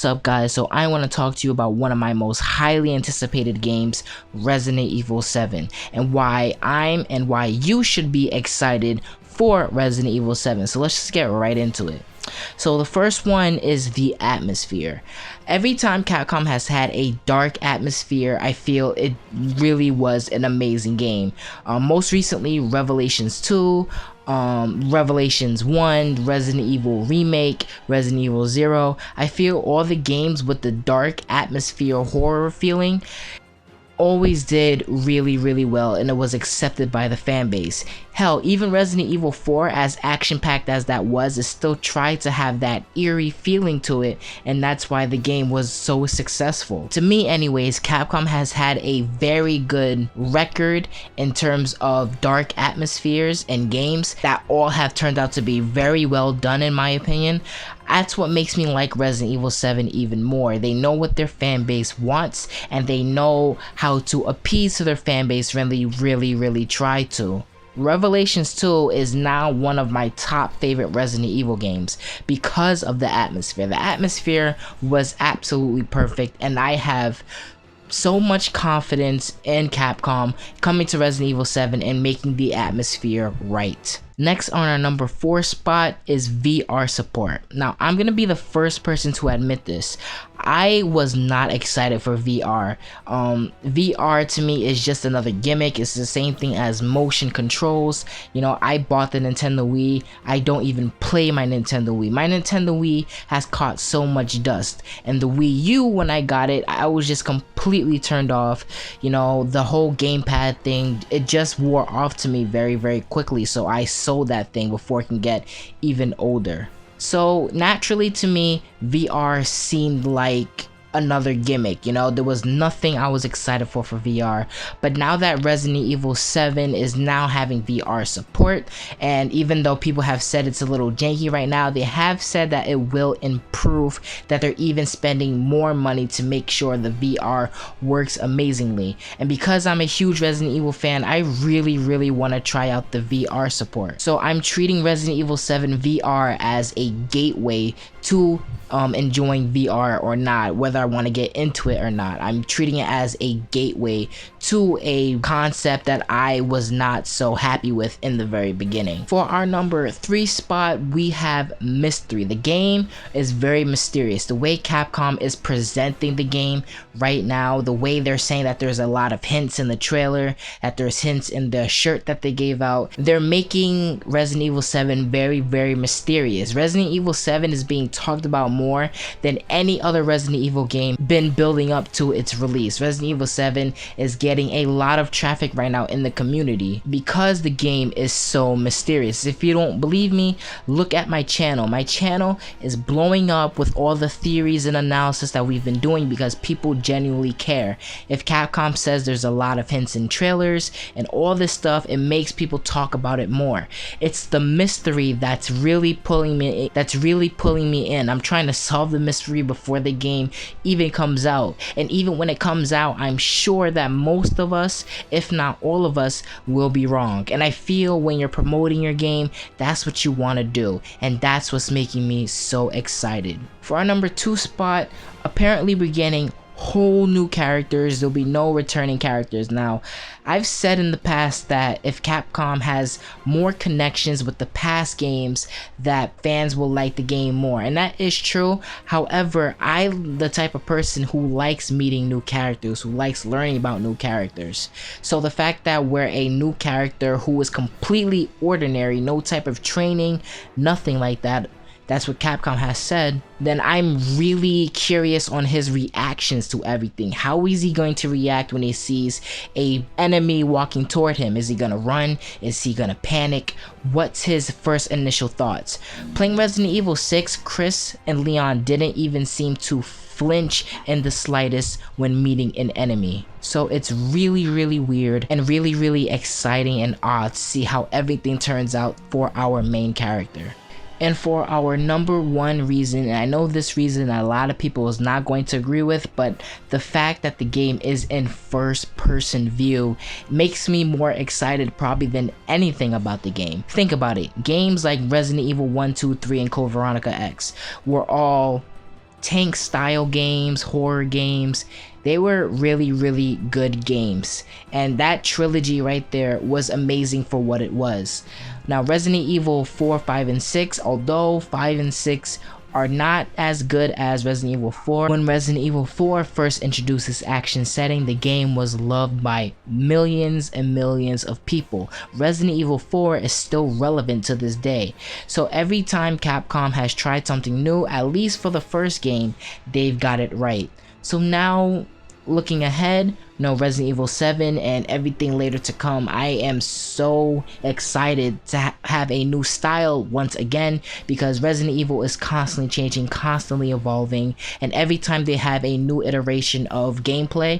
What's up, guys? So I want to talk to you about one of my most highly anticipated games, Resident Evil 7, and why why you should be excited for Resident Evil 7. So let's just get right into it. So the first one is the atmosphere. Every time Capcom has had a dark atmosphere, I feel it really was an amazing game. Most recently, Revelations 2, Revelations 1, Resident Evil Remake, Resident Evil 0. I feel all the games with the dark atmosphere horror feeling always did really well, and it was accepted by the fan base. Hell, even Resident Evil 4, as action-packed as that was, it still tried to have that eerie feeling to it, and that's why the game was so successful. To me anyways, Capcom has had a very good record in terms of dark atmospheres and games that all have turned out to be very well done, in my opinion. That's what makes me like Resident Evil 7 even more. They know what their fan base wants, and they know how to appease to their fan base when they really try to. Revelations 2 is now one of my top favorite Resident Evil games because of the atmosphere. The atmosphere was absolutely perfect, and I have so much confidence in Capcom coming to Resident Evil 7 and making the atmosphere right. Next on our number 4 spot is VR support. Now, I'm gonna be the first person to admit this. I was not excited for VR. VR to me is just another gimmick. It's the same thing as motion controls. You know, I bought the Nintendo Wii. I don't even play my Nintendo Wii. My Nintendo Wii has caught so much dust. And the Wii U, when I got it, I was just completely turned off. You know, the whole gamepad thing, it just wore off to me very quickly. So I sold that thing before it can get even older. So naturally to me, VR seemed like another gimmick. You know, there was nothing I was excited for VR, but now that Resident Evil 7 is now having VR support, and even though people have said it's a little janky right now, they have said that it will improve, that they're even spending more money to make sure the VR works amazingly. And because I'm a huge Resident Evil fan, I really want to try out the VR support. So I'm treating Resident Evil 7 VR as a gateway to enjoying VR or not, whether I want to get into it or not. I'm treating it as a gateway to a concept that I was not so happy with in the very beginning. For our number 3 spot, we have mystery. The game is very mysterious. The way Capcom is presenting the game right now, the way they're saying that there's a lot of hints in the trailer, that there's hints in the shirt that they gave out, they're making Resident Evil 7 very mysterious. Resident Evil 7 is being talked about more than any other Resident Evil game been building up to its release. Resident Evil 7 is getting a lot of traffic right now in the community because the game is so mysterious. If you don't believe me, look at my channel. My channel is blowing up with all the theories and analysis that we've been doing because people genuinely care. If Capcom says there's a lot of hints in trailers and all this stuff, it makes people talk about it more. It's the mystery that's really pulling me in. I'm trying to solve the mystery before the game even comes out, and even when it comes out, I'm sure that most of us, if not all of us, will be wrong. And I feel when you're promoting your game, that's what you want to do, and that's what's making me so excited. For our number 2 spot, apparently we're getting whole new characters. There'll be no returning characters. Now, I've said in the past that if Capcom has more connections with the past games, that fans will like the game more, and that is true. However, I'm the type of person who likes meeting new characters, who likes learning about new characters. So the fact that we're a new character who is completely ordinary, no type of training, nothing like that, that's what Capcom has said, then I'm really curious on his reactions to everything. How is he going to react when he sees a enemy walking toward him? Is he gonna run? Is he gonna panic? What's his first initial thoughts? Playing Resident Evil 6, Chris and Leon didn't even seem to flinch in the slightest when meeting an enemy. So it's really weird and really exciting and odd to see how everything turns out for our main character. And for our number 1 reason, and I know this reason a lot of people is not going to agree with, but the fact that the game is in first person view makes me more excited probably than anything about the game. Think about it. Games like Resident Evil 1, 2, 3, and Code Veronica X were all tank style games, horror games. They were really good games, and that trilogy right there was amazing for what it was. Now Resident Evil 4, 5, and 6, although 5 and 6 are not as good as Resident Evil 4. When Resident Evil 4 first introduced this action setting, the game was loved by millions and millions of people. Resident Evil 4 is still relevant to this day. So every time Capcom has tried something new, at least for the first game, they've got it right. So now, looking ahead, Resident Evil 7 and everything later to come, I am so excited to have a new style once again, because Resident Evil is constantly changing, constantly evolving, and every time they have a new iteration of gameplay,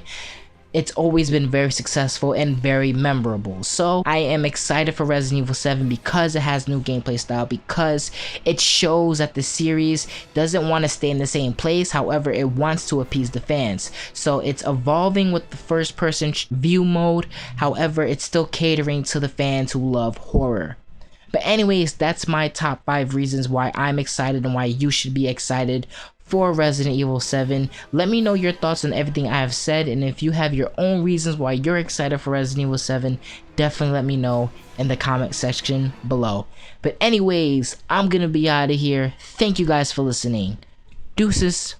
it's always been very successful and very memorable. So I am excited for Resident Evil 7 because it has new gameplay style, because it shows that the series doesn't want to stay in the same place. However, it wants to appease the fans. So it's evolving with the first person view mode. However, it's still catering to the fans who love horror. But anyways, that's my top 5 reasons why I'm excited and why you should be excited for Resident Evil 7. Let me know your thoughts on everything I have said, and if you have your own reasons why you're excited for Resident Evil 7, definitely let me know in the comment section below. But anyways, I'm gonna be out of here. Thank you guys for listening. Deuces.